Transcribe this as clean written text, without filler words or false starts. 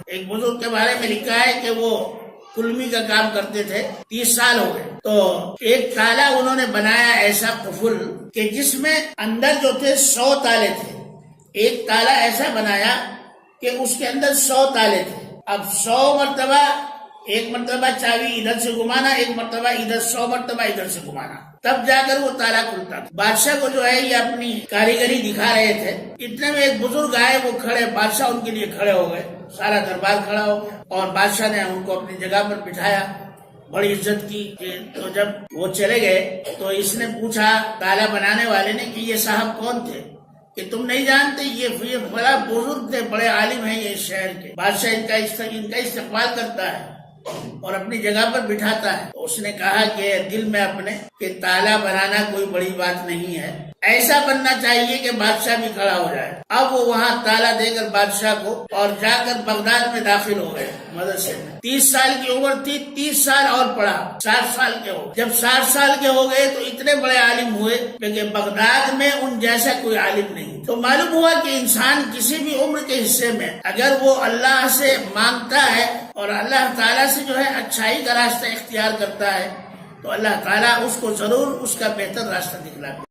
ایک بزرگ کے بارے میں لکھا ہے کہ وہ کلمی کا کام کرتے تھے، 30 سال ہو گئے، تو ایک تالا انہوں نے بنایا ایسا قفل کہ جس میں اندر جو تھے 100 تالے تھے۔ ایک تالا ایسا بنایا کہ اس کے اندر 100 تالے تھے۔ اب 100 مرتبہ، ایک مرتبہ چابی ادھر سے گھمانا، ایک مرتبہ ادھر، 100 مرتبہ ادھر سے گھمانا، تب جا کر وہ تالا کھلتا تھا۔ بادشاہ کو جو ہے یہ اپنی کاریگری دکھا رہے تھے، اتنے میں ایک بزرگ آئے، وہ کھڑے، بادشاہ ان کے لیے کھڑے ہو گئے، سارا دربار کھڑا ہو گیا، اور بادشاہ نے ان کو اپنی جگہ پر بٹھایا، بڑی عزت کی۔ تو جب وہ چلے گئے تو اس نے پوچھا تالا بنانے والے نے کہ یہ صاحب کون تھے، کہ تم نہیں جانتے، یہ بڑا بزرگ تھے، بڑے عالم ہیں یہ شہر کے۔ بادشاہ ان کا استقبال کرتا ہے اور اپنی جگہ پر بٹھاتا ہے۔ تو اس نے کہا کہ دل میں اپنے کہ تالا بنانا کوئی بڑی بات نہیں ہے، ایسا بننا چاہیے کہ بادشاہ بھی کھڑا ہو جائے۔ اب وہ وہاں تالا دے کر بادشاہ کو، اور جا کر بغداد میں داخل ہو گئے مدرسے میں۔ 30 سال کی عمر تھی، 30 سال اور پڑھا، 60 سال کے ہو۔ جب 60 سال کے ہو گئے تو اتنے بڑے عالم ہوئے کہ بغداد میں ان جیسا کوئی عالم نہیں۔ تو معلوم ہوا کہ انسان کسی بھی عمر کے حصے میں اگر وہ اللہ سے مانگتا ہے اور اللہ تعالیٰ سے جو ہے اچھائی کا راستہ اختیار کرتا ہے تو اللہ تعالیٰ اس کو ضرور اس کا بہتر راستہ دکھلاتا ہے۔